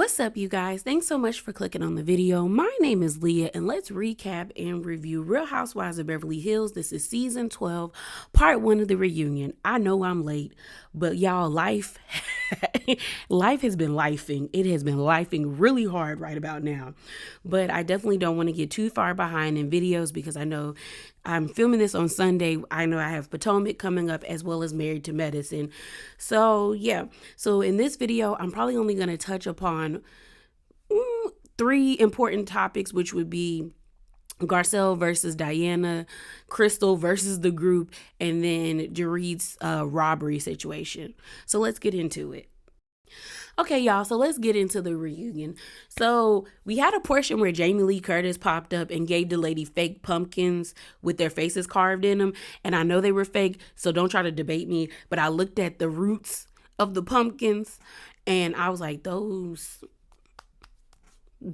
What's up, you guys? Thanks so much for clicking on the video. My name is Leah, and let's recap and review Real Housewives of Beverly Hills. This is season 12, part 1 of the reunion. I know I'm late, but y'all, life life has been lifing. It has been lifing really hard right about now. But I definitely don't want to get too far behind in videos because I know I'm filming this on Sunday. I know I have Potomac coming up as well as Married to Medicine. So, yeah. So, in this video, I'm probably only going to touch upon three important topics, which would be Garcelle versus Diana, Crystal versus the group, and then Dorit's robbery situation. So, let's get into it. Okay, y'all, so let's get into the reunion. So we had a portion where Jamie Lee Curtis popped up and gave the lady fake pumpkins with their faces carved in them. And I know they were fake, so don't try to debate me. But I looked at the roots of the pumpkins and I was like, those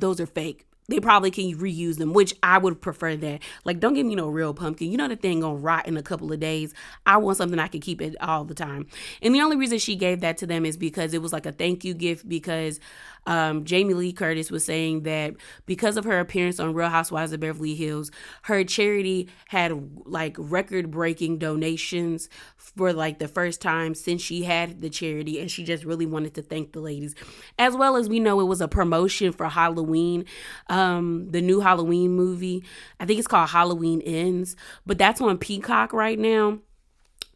are fake. They probably can reuse them, which I would prefer that. Like, don't give me no real pumpkin. You know the thing gonna rot in a couple of days. I want something I can keep it all the time. And the only reason she gave that to them is because it was like a thank you gift because Jamie Lee Curtis was saying that because of her appearance on Real Housewives of Beverly Hills, her charity had like record-breaking donations for like the first time since she had the charity, and she just really wanted to thank the ladies. As well as we know it was a promotion for Halloween, the new Halloween movie. I think it's called Halloween Ends, but that's on Peacock right now.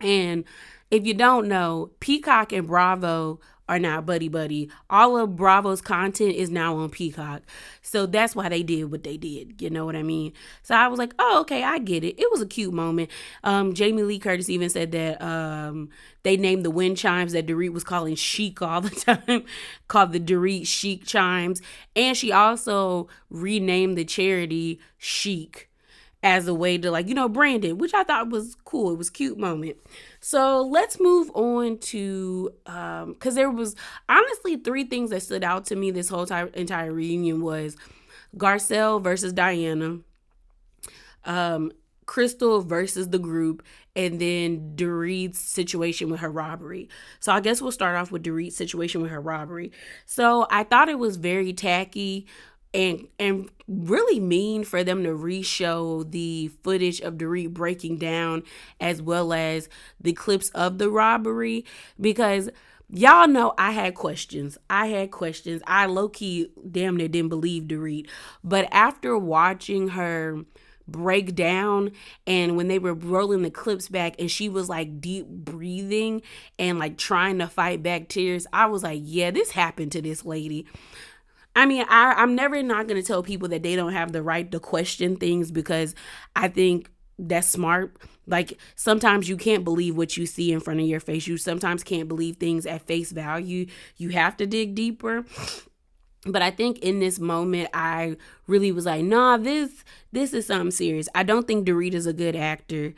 And if you don't know, Peacock and Bravo are now buddy. All of Bravo's content is now on Peacock. So that's why they did what they did. You know what I mean? So I was like, oh, okay, I get it. It was a cute moment. Jamie Lee Curtis even said that they named the wind chimes that Dorit was calling chic all the time, called the Dorit Chic chimes. And she also renamed the charity Chic as a way to, like, brand it, which I thought was cool. It was a cute moment. So let's move on to, because there was honestly three things that stood out to me this whole entire reunion was Garcelle versus Diana, Crystal versus the group, and then Dorit's situation with her robbery. So I guess we'll start off with Dorit's situation with her robbery. So I thought it was very tacky and really mean for them to re-show the footage of Dorit breaking down as well as the clips of the robbery, because y'all know I had questions. I low-key damn near didn't believe Dorit. But after watching her break down and when they were rolling the clips back and she was like deep breathing and like trying to fight back tears, I was like, yeah, this happened to this lady. I mean, I'm never not going to tell people that they don't have the right to question things because I think that's smart. Like, sometimes you can't believe what you see in front of your face. You sometimes can't believe things at face value. You have to dig deeper. But I think in this moment, I really was like, nah, this is something serious. I don't think Dorit is a good actor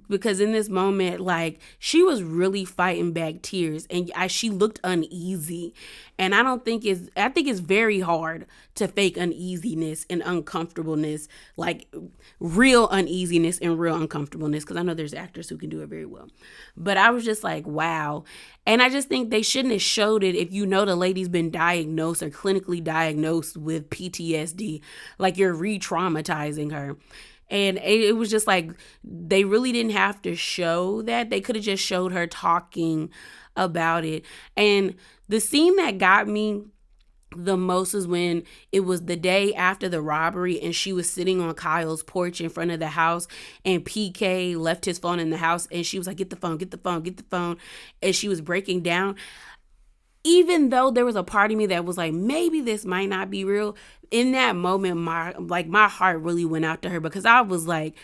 because in this moment, like, she was really fighting back tears and she looked uneasy. And I think it's very hard to fake uneasiness and uncomfortableness, like real uneasiness and real uncomfortableness, because I know there's actors who can do it very well. But I was just like, wow. And I just think they shouldn't have showed it if you know the lady's been diagnosed or clinically diagnosed with PTSD. Like, you're re-traumatizing her. And it was just like, they really didn't have to show that. They could have just showed her talking about it. And the scene that got me the most is when it was the day after the robbery and she was sitting on Kyle's porch in front of the house and PK left his phone in the house and she was like, get the phone. And she was breaking down. Even though there was a part of me that was like, maybe this might not be real, in that moment, my heart really went out to her because I was like,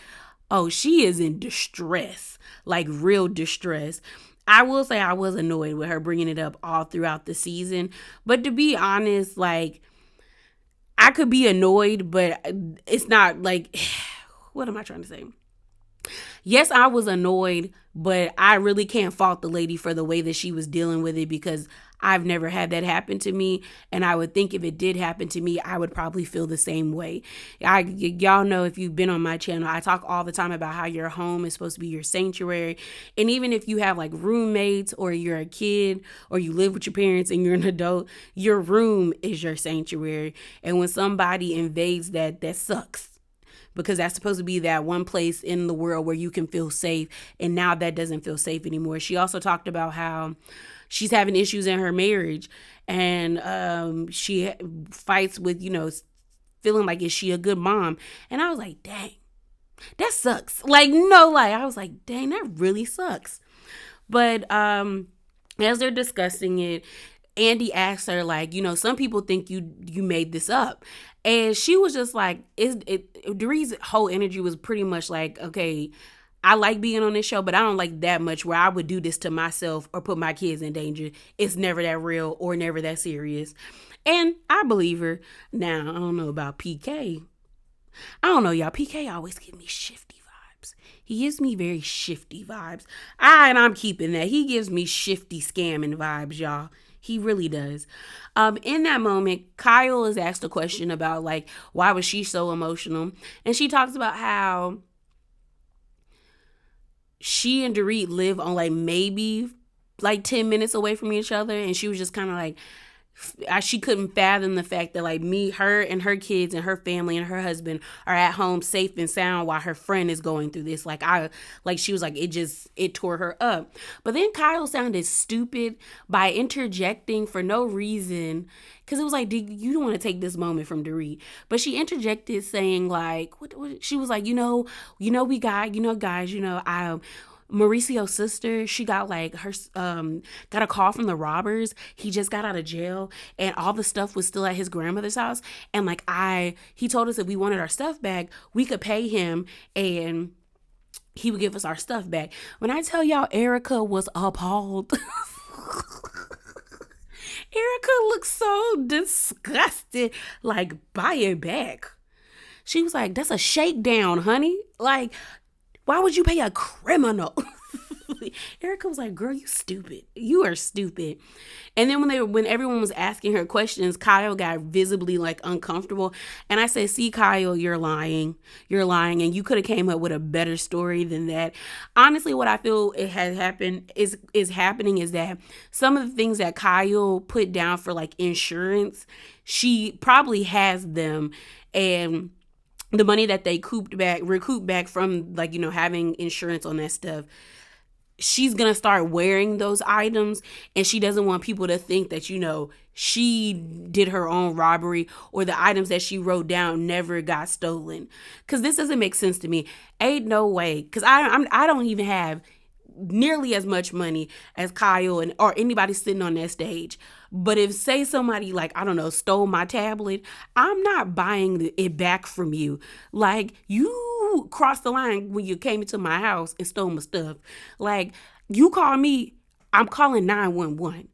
oh, she is in distress, like real distress. I will say I was annoyed with her bringing it up all throughout the season. But to be honest, like, I could be annoyed, but it's not like, what am I trying to say? Yes, I was annoyed, but I really can't fault the lady for the way that she was dealing with it because I've never had that happen to me. And I would think if it did happen to me, I would probably feel the same way. Y'all know if you've been on my channel, I talk all the time about how your home is supposed to be your sanctuary. And even if you have like roommates or you're a kid or you live with your parents and you're an adult, your room is your sanctuary. And when somebody invades that, that sucks because that's supposed to be that one place in the world where you can feel safe. And now that doesn't feel safe anymore. She also talked about how she's having issues in her marriage and she fights with, feeling like, is she a good mom? And I was like, dang, that sucks. Like, no lie. I was like, dang, that really sucks. But as they're discussing it, Andy asked her, like, some people think you made this up. And she was just like, Doree's whole energy was pretty much like, okay, I like being on this show, but I don't like that much where I would do this to myself or put my kids in danger. It's never that real or never that serious. And I believe her. Now, I don't know about PK. I don't know, y'all. PK always give me shifty vibes. He gives me very shifty vibes. And I'm keeping that. He gives me shifty scamming vibes, y'all. He really does. In that moment, Kyle is asked a question about, like, why was she so emotional? And she talks about how she and Dorit live on, like, maybe, like, 10 minutes away from each other. And she was just kind of like, she couldn't fathom the fact that, like, her and her kids and her family and her husband are at home safe and sound while her friend is going through this. She was like, it tore her up. But then Kyle sounded stupid by interjecting for no reason, because it was like, you don't want to take this moment from Dorit. But she interjected saying, like, what she was like, we got, guys, Mauricio's sister, she got like her got a call from the robbers. He just got out of jail and all the stuff was still at his grandmother's house. And like he told us if we wanted our stuff back, we could pay him and he would give us our stuff back. When I tell y'all, Erica was appalled. Erica looked so disgusted, like, buy it back. She was like, that's a shakedown, honey. Like, why would you pay a criminal? Erica was like, girl, you stupid. You are stupid. And then when everyone was asking her questions, Kyle got visibly, like, uncomfortable. And I said, see, Kyle, you're lying. You're lying. And you could have came up with a better story than that. Honestly, what I feel it has happened is happening is that some of the things that Kyle put down for, like, insurance, she probably has them. And the money that they recouped back from, like, having insurance on that stuff, she's going to start wearing those items. And she doesn't want people to think that, she did her own robbery or the items that she wrote down never got stolen. Because this doesn't make sense to me. Ain't no way. Because I don't even have nearly as much money as Kyle or anybody sitting on that stage. But if, say, somebody, like, I don't know, stole my tablet, I'm not buying it back from you. Like, you crossed the line when you came into my house and stole my stuff. Like, you call me, I'm calling 911.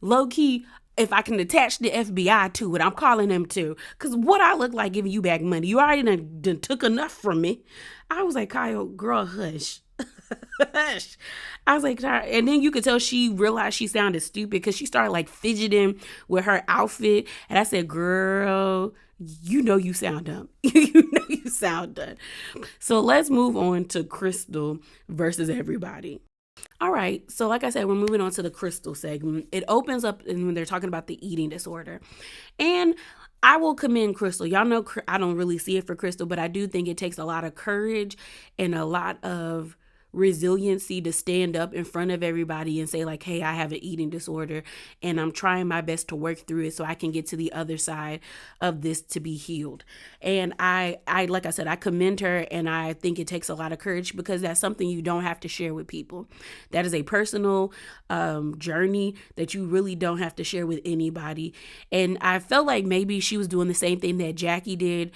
Low key, if I can attach the FBI to it, I'm calling them too. Because what I look like giving you back money? You already done took enough from me. I was like, Kyle, girl, hush. I was like, and then you could tell she realized she sounded stupid because she started, like, fidgeting with her outfit. And I said, girl, you sound dumb. You sound dumb. So let's move on to Crystal versus everybody. All right. So like I said, we're moving on to the Crystal segment. It opens up when they're talking about the eating disorder. And I will commend Crystal. Y'all know I don't really see it for Crystal, but I do think it takes a lot of courage and a lot of resiliency to stand up in front of everybody and say, like, hey, I have an eating disorder and I'm trying my best to work through it so I can get to the other side of this to be healed. And I like I said, I commend her, and I think it takes a lot of courage because that's something you don't have to share with people. That is a personal journey that you really don't have to share with anybody. And I felt like maybe she was doing the same thing that Jackie did,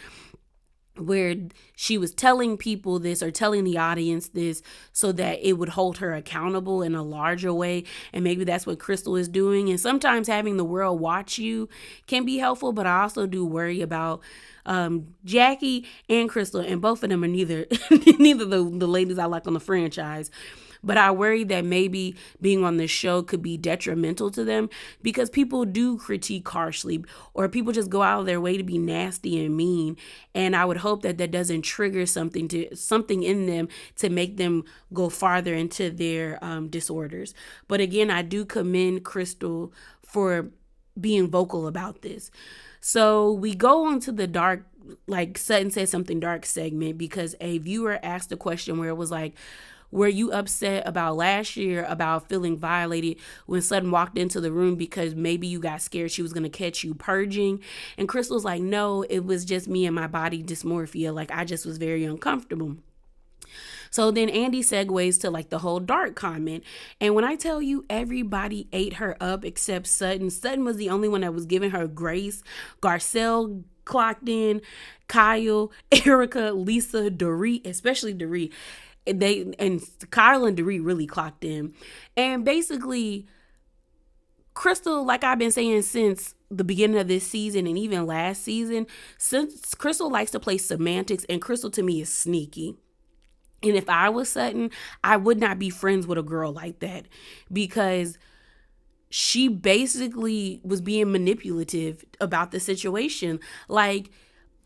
where she was telling people this or telling the audience this so that it would hold her accountable in a larger way. And maybe that's what Crystal is doing. And sometimes having the world watch you can be helpful, but I also do worry about Jackie and Crystal, and both of them are neither the ladies I like on the franchise. But I worry that maybe being on this show could be detrimental to them because people do critique harshly or people just go out of their way to be nasty and mean. And I would hope that that doesn't trigger something in them to make them go farther into their disorders. But again, I do commend Crystal for being vocal about this. So we go on to the dark, like Sutton said something dark segment because a viewer asked a question where it was like, were you upset about last year about feeling violated when Sutton walked into the room because maybe you got scared she was going to catch you purging? And Crystal's like, no, it was just me and my body dysmorphia. Like, I just was very uncomfortable. So then Andy segues to like the whole dark comment. And when I tell you everybody ate her up except Sutton, Sutton was the only one that was giving her grace. Garcelle clocked in, Kyle, Erica, Lisa, Dorit, especially Dorit. And Kyle and Dorit really clocked in. And basically, Crystal, like I've been saying since the beginning of this season and even last season, since Crystal likes to play semantics, and Crystal to me is sneaky. And if I was Sutton, I would not be friends with a girl like that because she basically was being manipulative about the situation. Like,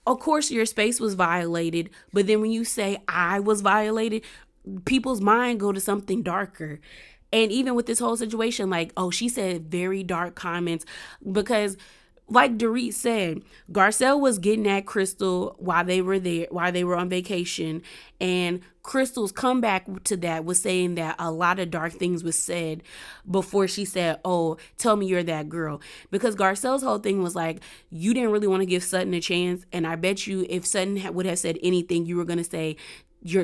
of course, your space was violated, but then when you say I was violated, people's mind go to something darker. And even with this whole situation, like, oh, she said very dark comments because, like Dorit said, Garcelle was getting at Crystal while they were on vacation. And Crystal's comeback to that was saying that a lot of dark things was said before she said, oh, tell me you're that girl. Because Garcelle's whole thing was like, you didn't really want to give Sutton a chance. And I bet you if Sutton would have said anything, you were going to say,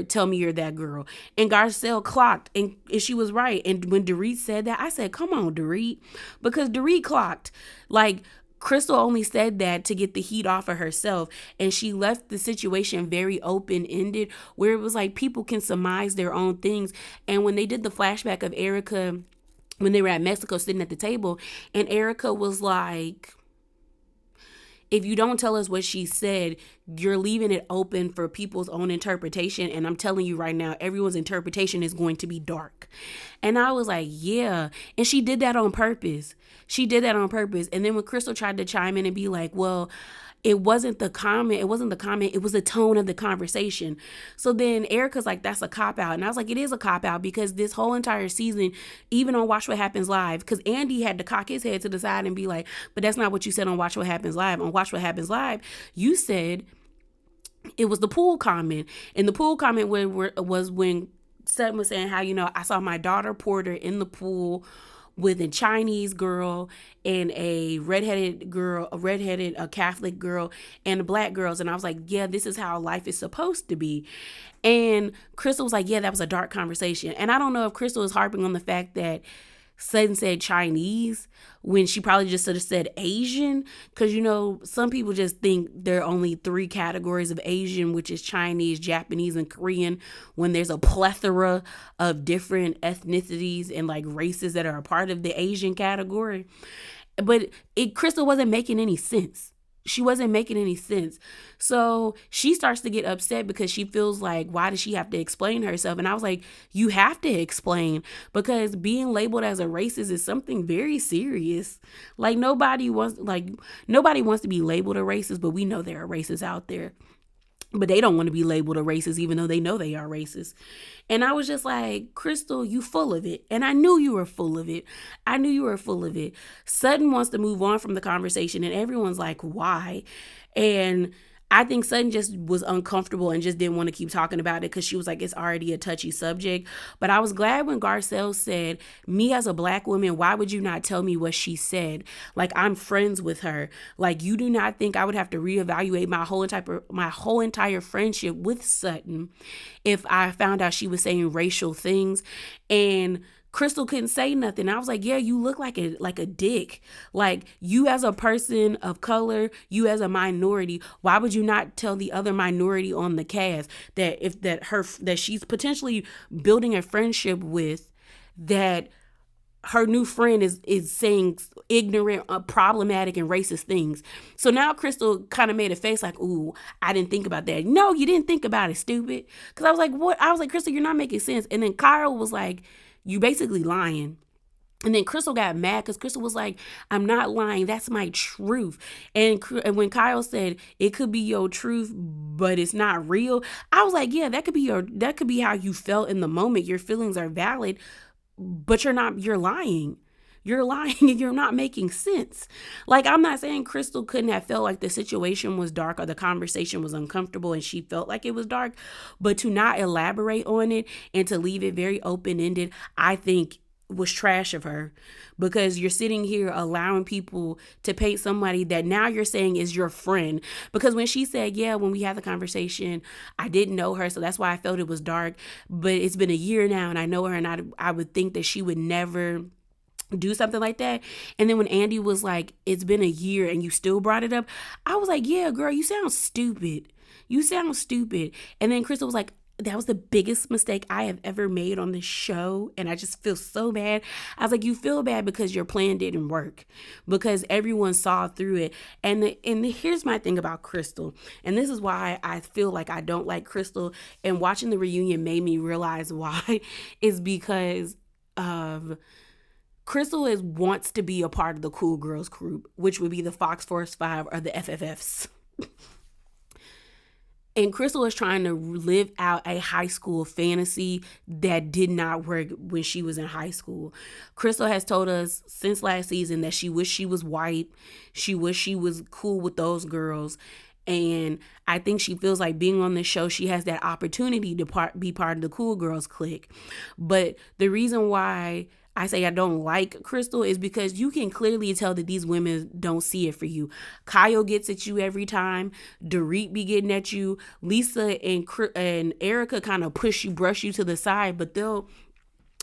tell me you're that girl. And Garcelle clocked, and she was right. And when Dorit said that, I said, come on, Dorit. Because Dorit clocked. Like, Crystal only said that to get the heat off of herself, and she left the situation very open-ended where it was like people can surmise their own things. And when they did the flashback of Erica when they were at Mexico sitting at the table, and Erica was like, if you don't tell us what she said, you're leaving it open for people's own interpretation. And I'm telling you right now, everyone's interpretation is going to be dark. And I was like, yeah. And she did that on purpose. And then when Crystal tried to chime in and be like, well, it wasn't the comment, it was the tone of the conversation. So then Erica's like, that's a cop-out. And I was like, it is a cop-out because this whole entire season, even on Watch What Happens Live, because Andy had to cock his head to the side and be like, but that's not what you said on Watch What Happens Live. On Watch What Happens Live, you said it was the pool comment. And the pool comment was when Sutton was saying how, I saw my daughter Porter in the pool with a Chinese girl and a redheaded Catholic girl and the black girls. And I was like, yeah, this is how life is supposed to be. And Crystal was like, yeah, that was a dark conversation. And I don't know if Crystal is harping on the fact that Sutton said Chinese when she probably just should have said Asian. Because, some people just think there are only 3 categories of Asian, which is Chinese, Japanese, and Korean, when there's a plethora of different ethnicities and like races that are a part of the Asian category. But Crystal wasn't making any sense. So she starts to get upset because she feels like, why does she have to explain herself? And I was like, you have to explain, because being labeled as a racist is something very serious. Like nobody wants to be labeled a racist, but we know there are racists out there. But they don't want to be labeled a racist, even though they know they are racist. And I was just like, Crystal, you full of it. And I knew you were full of it. Sutton wants to move on from the conversation, and everyone's like, why? And I think Sutton just was uncomfortable and just didn't want to keep talking about it because she was like, it's already a touchy subject. But I was glad when Garcelle said, me as a black woman, why would you not tell me what she said? Like, I'm friends with her. Like, you do not think I would have to reevaluate my whole entire friendship with Sutton if I found out she was saying racial things? And Crystal couldn't say nothing. I was like, yeah, you look like a dick. Like, you as a person of color, you as a minority, why would you not tell the other minority on the cast that she's potentially building a friendship with, that her new friend is saying ignorant, problematic, and racist things. So now Crystal kind of made a face like, "Ooh, I didn't think about that." No, you didn't think about it, stupid. Because I was like, "What?" I was like, "Crystal, you're not making sense." And then Kyle was like, "You basically lying." And then Crystal got mad because Crystal was like, "I'm not lying. That's my truth." And when Kyle said it could be your truth, but it's not real, I was like, "Yeah, that could be how you felt in the moment. Your feelings are valid, but you're lying." You're lying and you're not making sense. Like, I'm not saying Crystal couldn't have felt like the situation was dark or the conversation was uncomfortable and she felt like it was dark, but to not elaborate on it and to leave it very open ended, I think was trash of her, because you're sitting here allowing people to paint somebody that now you're saying is your friend. Because when she said, "Yeah, when we had the conversation, I didn't know her, so that's why I felt it was dark, but it's been a year now and I know her, and I would think that she would never do something like that." And then when Andy was like, "It's been a year and you still brought it up," I was like, "Yeah, girl, you sound stupid. You sound stupid." And then Crystal was like, "That was the biggest mistake I have ever made on this show. And I just feel so bad." I was like, "You feel bad because your plan didn't work, because everyone saw through it." And here's my thing about Crystal. And this is why I feel like I don't like Crystal. And watching the reunion made me realize why, is because of Crystal wants to be a part of the cool girls group, which would be the Fox Force 5 or the FFFs. And Crystal is trying to live out a high school fantasy that did not work when she was in high school. Crystal has told us since last season that she wished she was white. She wished she was cool with those girls. And I think she feels like being on this show, she has that opportunity to be part of the cool girls clique. But the reason why I say I don't like Crystal is because you can clearly tell that these women don't see it for you. Kyle gets at you every time. Dorit be getting at you. Lisa and Erica kind of brush you to the side, but they'll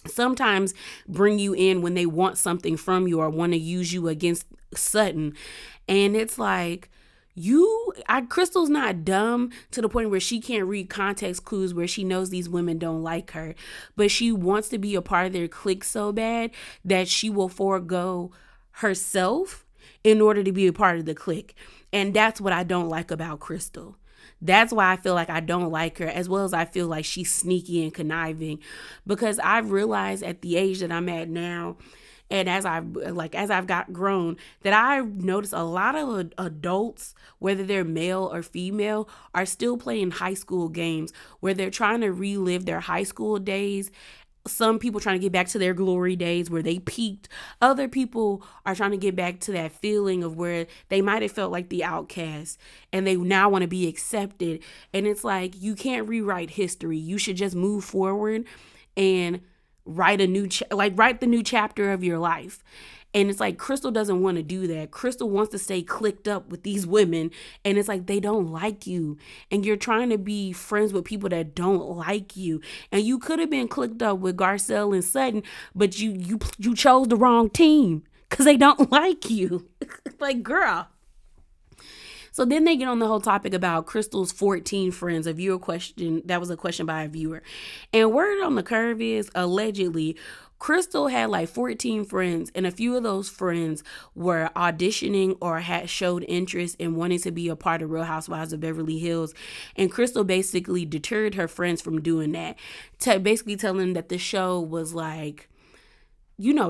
sometimes bring you in when they want something from you or want to use you against Sutton. And it's like, Crystal's not dumb to the point where she can't read context clues, where she knows these women don't like her, but she wants to be a part of their clique so bad that she will forego herself in order to be a part of the clique. And that's what I don't like about Crystal. That's why I feel like I don't like her, as well as I feel like she's sneaky and conniving, because I've realized at the age that I'm at now, and as I've got grown, that I've noticed a lot of adults, whether they're male or female, are still playing high school games where they're trying to relive their high school days. Some people trying to get back to their glory days where they peaked. Other people are trying to get back to that feeling of where they might have felt like the outcast and they now want to be accepted. And it's like, you can't rewrite history. You should just move forward and write the new chapter of your life. And it's like Crystal doesn't want to do that. Crystal wants to stay clicked up with these women, and it's like they don't like you, and you're trying to be friends with people that don't like you. And you could have been clicked up with Garcelle and Sutton, but you chose the wrong team because they don't like you. Like, girl. So then they get on the whole topic about Crystal's 14 friends. That was a question by a viewer. And word on the curve is, allegedly, Crystal had like 14 friends, and a few of those friends were auditioning or had showed interest in wanting to be a part of Real Housewives of Beverly Hills. And Crystal basically deterred her friends from doing that, basically telling them that the show was like,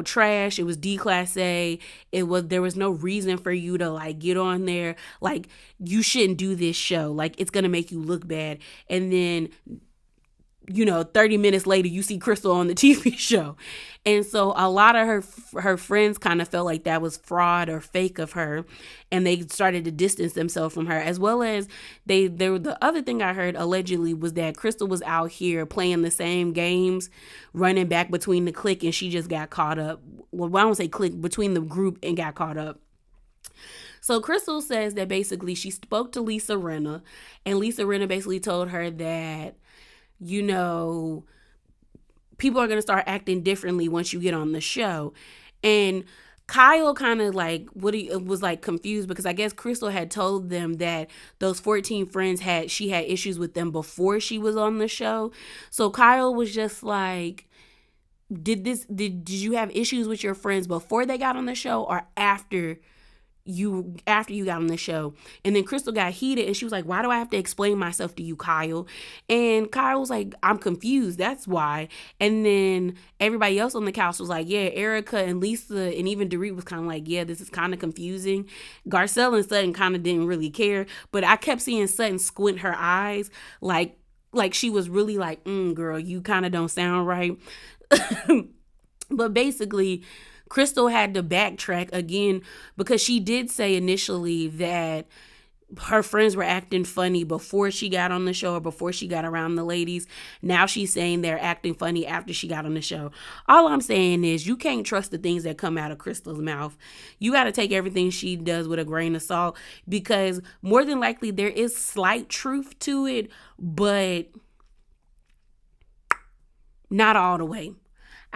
trash. It was declasse. There was no reason for you to like get on there. Like, you shouldn't do this show. Like, it's gonna make you look bad. And then 30 minutes later, you see Crystal on the TV show. And so a lot of her friends kind of felt like that was fraud or fake of her. And they started to distance themselves from her, as well as the other thing I heard allegedly was that Crystal was out here playing the same games, running back between the clique, and she just got caught up. Well, I don't say clique, between the group, and got caught up. So Crystal says that basically she spoke to Lisa Rinna, and Lisa Rinna basically told her that, people are going to start acting differently once you get on the show. And Kyle kind of was like confused, because I guess Crystal had told them that those 14 friends she had issues with them before she was on the show. So Kyle was just like, did you have issues with your friends before they got on the show or after you got on the show? And then Crystal got heated and she was like, why do I have to explain myself to you, Kyle? And Kyle was like, I'm confused, that's why. And then everybody else on the couch was like, yeah, Erica and Lisa and even Dorit was kind of like, yeah, this is kind of confusing. Garcelle and Sutton kind of didn't really care, but I kept seeing Sutton squint her eyes like she was really like, girl, you kind of don't sound right. But basically, Crystal had to backtrack again because she did say initially that her friends were acting funny before she got on the show or before she got around the ladies. Now she's saying they're acting funny after she got on the show. All I'm saying is you can't trust the things that come out of Crystal's mouth. You got to take everything she does with a grain of salt because more than likely there is slight truth to it, but not all the way.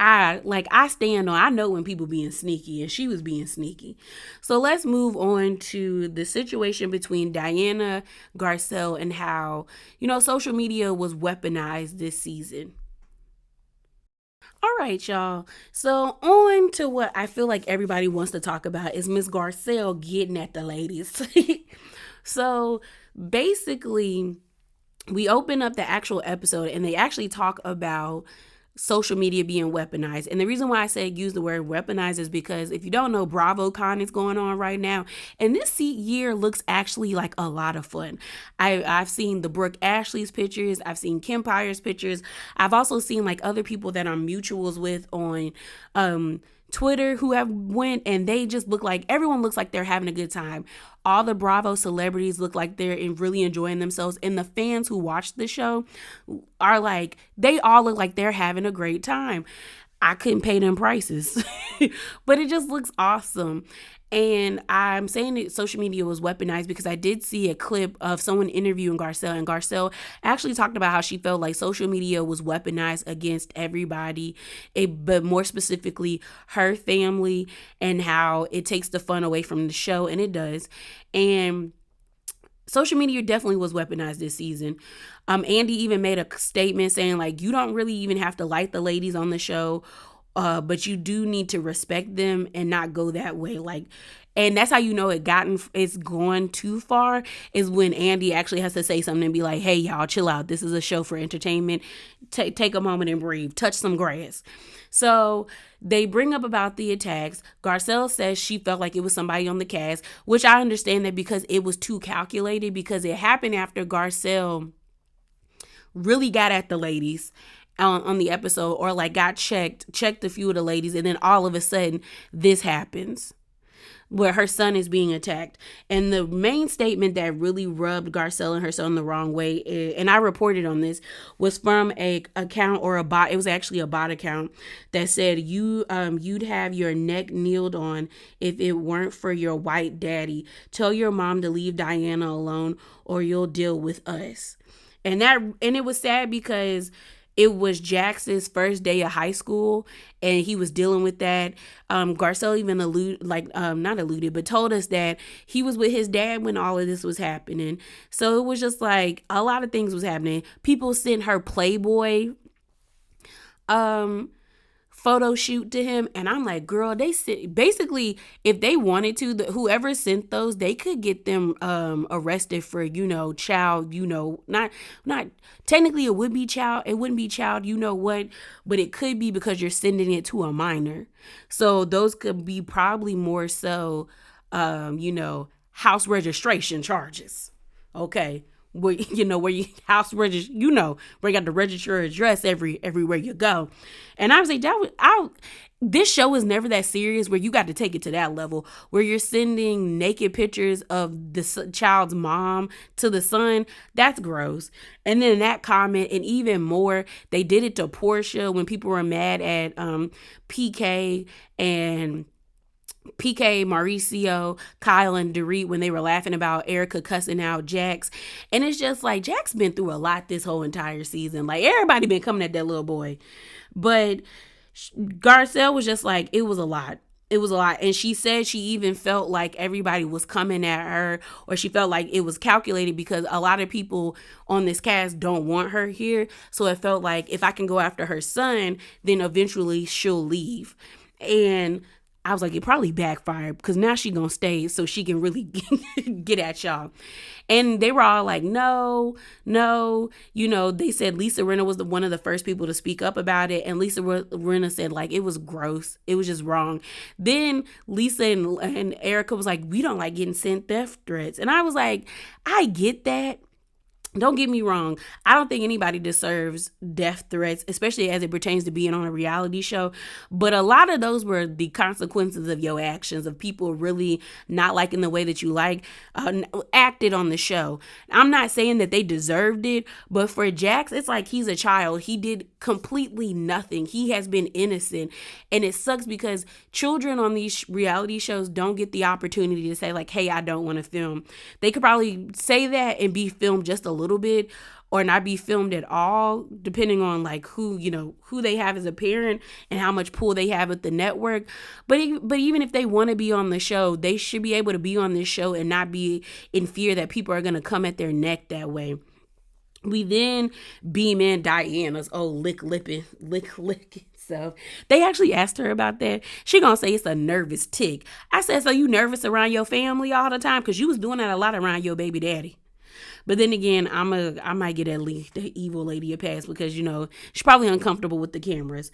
I know when people being sneaky, and she was being sneaky. So let's move on to the situation between Diana, Garcelle, and how, social media was weaponized this season. All right, y'all. So on to what I feel like everybody wants to talk about is Miss Garcelle getting at the ladies. So basically, we open up the actual episode and they actually talk about social media being weaponized. And the reason why I say use the word weaponized is because if you don't know, BravoCon is going on right now. And this year looks actually like a lot of fun. I've seen the Brooke Ashley's pictures. I've seen Kim Pyre's pictures. I've also seen like other people that I'm mutuals with on Twitter who have went, and they just look like everyone looks like they're having a good time. All the Bravo celebrities look like they're really enjoying themselves, and the fans who watch the show are like, they all look like they're having a great time. I couldn't pay them prices, but it just looks awesome. And I'm saying that social media was weaponized because I did see a clip of someone interviewing Garcelle, and Garcelle actually talked about how she felt like social media was weaponized against everybody, but more specifically her family, and how it takes the fun away from the show, and it does. And social media definitely was weaponized this season. Andy even made a statement saying like, you don't really even have to like the ladies on the show, but you do need to respect them and not go that way. Like, and that's how you know it's gone too far is when Andy actually has to say something and be like, hey, y'all, chill out. This is a show for entertainment. Take a moment and breathe. Touch some grass. So they bring up about the attacks. Garcelle says she felt like it was somebody on the cast, which I understand that because it was too calculated, because it happened after Garcelle really got at the ladies on the episode, or like got checked a few of the ladies, and then all of a sudden this happens where her son is being attacked. And the main statement that really rubbed Garcelle and her son the wrong way, and I reported on this, was from a account or a bot. It was actually a bot account that said you'd have your neck kneeled on if it weren't for your white daddy. Tell your mom to leave Diana alone or you'll deal with us. And it was sad because it was Jax's first day of high school, and he was dealing with that. Garcelle even not alluded, but told us that he was with his dad when all of this was happening. So it was just like a lot of things was happening. People sent her Playboy photo shoot to him, and I'm like, girl, they basically, if they wanted to, whoever sent those, they could get them arrested for child, not technically it wouldn't be child, but it could be because you're sending it to a minor. So those could be probably more so house registration charges. Okay. Where you house register, where you got to register your address everywhere you go. And I was like, this show is never that serious where you got to take it to that level where you're sending naked pictures of the child's mom to the son. That's gross. And then that comment, and even more, they did it to Portia when people were mad at PK, Mauricio, Kyle, and Dorit when they were laughing about Erica cussing out Jax. And it's just like, Jax been through a lot this whole entire season. Like, everybody been coming at that little boy. But Garcelle was just like, it was a lot. It was a lot. And she said she even felt like everybody was coming at her, or she felt like it was calculated because a lot of people on this cast don't want her here. So it felt like if I can go after her son, then eventually she'll leave. And I was like, it probably backfired because now she gonna stay so she can really get at y'all. And they were all like, no, no. They said Lisa Rinna was one of the first people to speak up about it. And Lisa Rinna said, like, it was gross. It was just wrong. Then Lisa and Erica was like, we don't like getting sent death threats. And I was like, I get that. Don't get me wrong. I don't think anybody deserves death threats, especially as it pertains to being on a reality show. But a lot of those were the consequences of your actions, of people really not liking the way that you acted on the show. I'm not saying that they deserved it, but for Jax, it's like he's a child. He did completely nothing. He has been innocent. And it sucks because children on these reality shows don't get the opportunity to say, like, hey, I don't want to film. They could probably say that and be filmed just a little bit, or not be filmed at all, depending on like who they have as a parent and how much pull they have at the network. But even if they want to be on the show, they should be able to be on this show and not be in fear that people are going to come at their neck that way. We then beam in Diana's lick self. They actually asked her about that. She gonna say it's a nervous tick. I said, so you nervous around your family all the time? Because you was doing that a lot around your baby daddy. But then again, I might get at least the evil lady a pass because, she's probably uncomfortable with the cameras.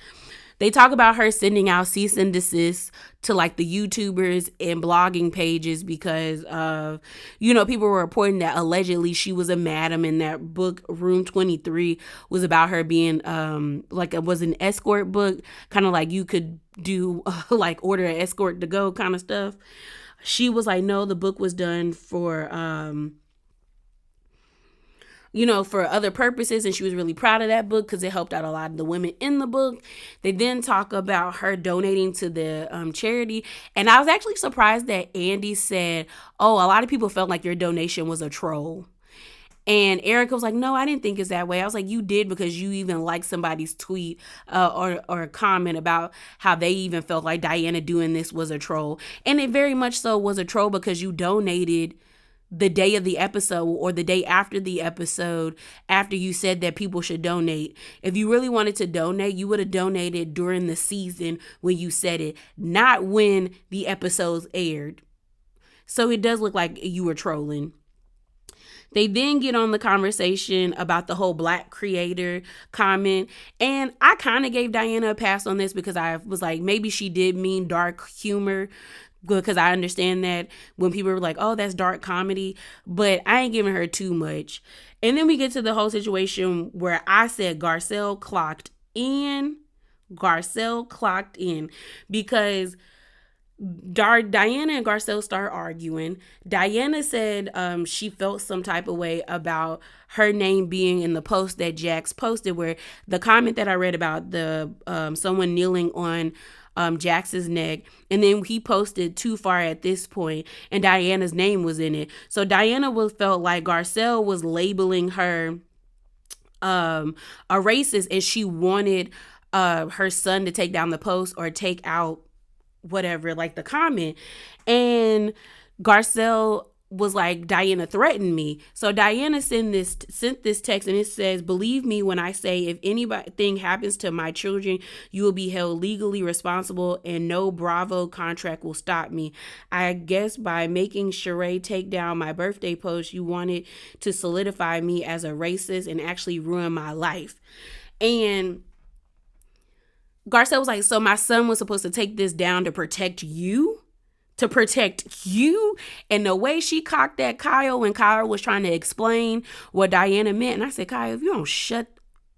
They talk about her sending out cease and desist to like the YouTubers and blogging pages because of, people were reporting that allegedly she was a madam, and that book Room 23 was about her being like it was an escort book, kind of like you could do like order an escort to go kind of stuff. She was like, no, the book was done for for other purposes. And she was really proud of that book because it helped out a lot of the women in the book. They then talk about her donating to the charity. And I was actually surprised that Andy said, oh, a lot of people felt like your donation was a troll. And Erica was like, no, I didn't think it's that way. I was like, you did, because you even liked somebody's tweet or a comment about how they even felt like Diana doing this was a troll. And it very much so was a troll because you donated the day of the episode or the day after the episode, after you said that people should donate. If you really wanted to donate, you would have donated during the season when you said it, not when the episodes aired. So it does look like you were trolling. They then get on the conversation about the whole black creator comment. And I kind of gave Diana a pass on this because I was like, maybe she did mean dark humor, because I understand that when people were like, oh, that's dark comedy, but I ain't giving her too much. And then we get to the whole situation where I said Garcelle clocked in because Diana and Garcelle start arguing. Diana said she felt some type of way about her name being in the post that Jax posted, where the comment that I read about the someone kneeling on Jax's neck, and then he posted too far at this point, and Diana's name was in it. So Diana felt like Garcelle was labeling her a racist, and she wanted her son to take down the post or take out whatever, like the comment. And Garcelle was like, Diana threatened me. So Diana sent this text, and it says, believe me when I say if anything happens to my children, you will be held legally responsible, and no Bravo contract will stop me. I guess by making Sheree take down my birthday post, you wanted to solidify me as a racist and actually ruin my life. And Garcelle was like, so my son was supposed to take this down to protect you? To protect you? And the way she cocked at Kyle when Kyle was trying to explain what Diana meant. And I said, Kyle, if you don't shut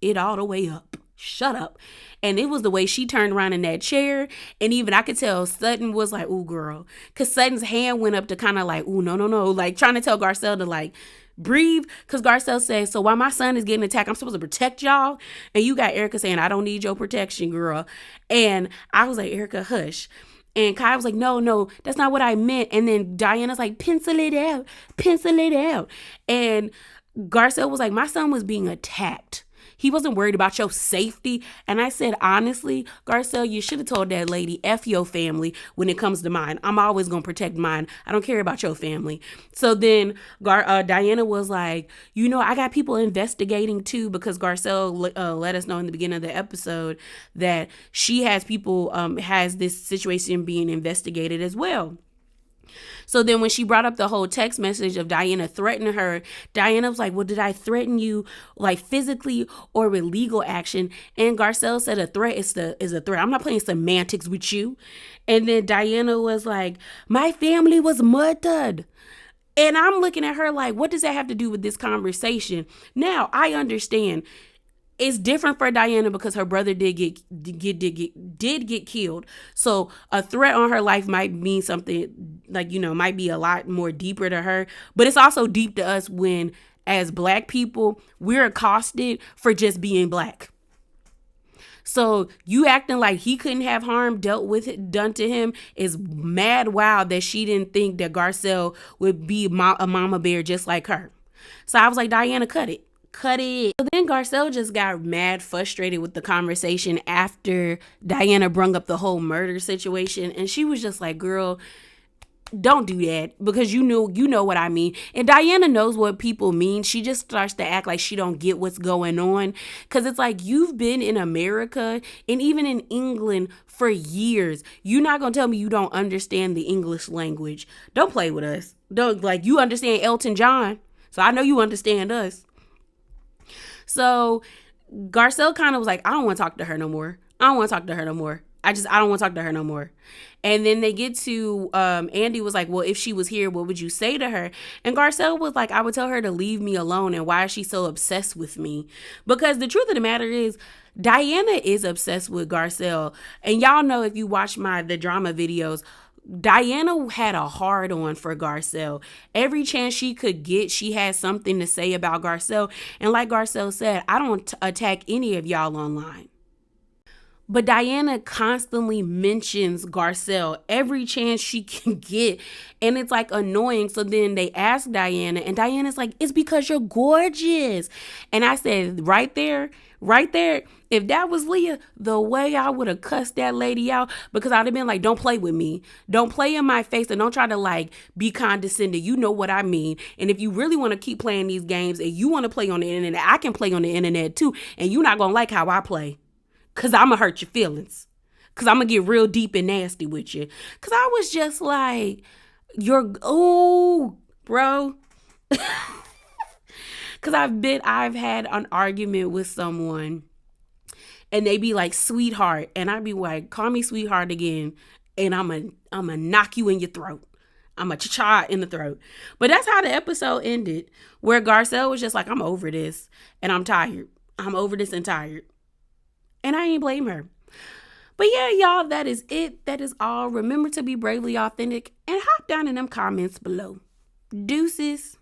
it all the way up, shut up. And it was the way she turned around in that chair. And even I could tell Sutton was like, ooh, girl. Because Sutton's hand went up to kind of like, ooh, no. Like trying to tell Garcelle to like, breathe. Because Garcelle says, so while my son is getting attacked, I'm supposed to protect y'all? And you got Erica saying, I don't need your protection, girl. And I was like, Erica, hush. And Kai was like, no, that's not what I meant. And then Diana's like, pencil it out. And Garcelle was like, my son was being attacked. He wasn't worried about your safety. And I said, honestly, Garcelle, you should have told that lady, F your family when it comes to mine. I'm always going to protect mine. I don't care about your family. So then Diana was like, I got people investigating too, because Garcelle let us know in the beginning of the episode that she has people, has this situation being investigated as well. So then when she brought up the whole text message of Diana threatening her, Diana was like, well, did I threaten you like physically or with legal action? And Garcelle said a threat is a threat. I'm not playing semantics with you. And then Diana was like, my family was murdered. And I'm looking at her like, what does that have to do with this conversation? Now, I understand. It's different for Diana because her brother did get killed. So a threat on her life might mean something like, might be a lot more deeper to her. But it's also deep to us when, as Black people, we're accosted for just being Black. So you acting like he couldn't have harm done to him is mad wild that she didn't think that Garcelle would be a mama bear just like her. So I was like, Diana, cut it. So then Garcelle just got mad, frustrated with the conversation after Diana brung up the whole murder situation. And she was just like, girl, don't do that, because you know what I mean. And Diana knows what people mean. She just starts to act like she don't get what's going on. Because it's like, you've been in America and even in England for years. You're not going to tell me you don't understand the English language. Don't play with us. You understand Elton John. So I know you understand us. So Garcelle kind of was like, I don't want to talk to her no more. I don't want to talk to her no more. I don't want to talk to her no more. And then they get to, Andy was like, well, if she was here, what would you say to her? And Garcelle was like, I would tell her to leave me alone. And why is she so obsessed with me? Because the truth of the matter is, Diana is obsessed with Garcelle. And y'all know, if you watch the drama videos, Diana had a hard on for Garcelle. Every chance she could get, she had something to say about Garcelle. And like Garcelle said, I don't attack any of y'all online. But Diana constantly mentions Garcelle every chance she can get. And it's like annoying. So then they ask Diana, and Diana's like, it's because you're gorgeous. And I said, right there, if that was Leah, the way I would have cussed that lady out, because I'd have been like, don't play with me. Don't play in my face, and don't try to be condescending. You know what I mean. And if you really want to keep playing these games and you want to play on the internet, I can play on the internet too. And you're not going to like how I play. Because I'm going to hurt your feelings. Because I'm going to get real deep and nasty with you. Because I was just like, bro. Because I've had an argument with someone and they be like, sweetheart. And I'd be like, call me sweetheart again. And I'm going to knock you in your throat. I'm a cha-cha in the throat. But that's how the episode ended. Where Garcelle was just like, I'm over this. And I'm tired. I'm over this and tired. And I ain't blame her. But yeah, y'all, that is it. That is all. Remember to be bravely authentic and hop down in them comments below. Deuces.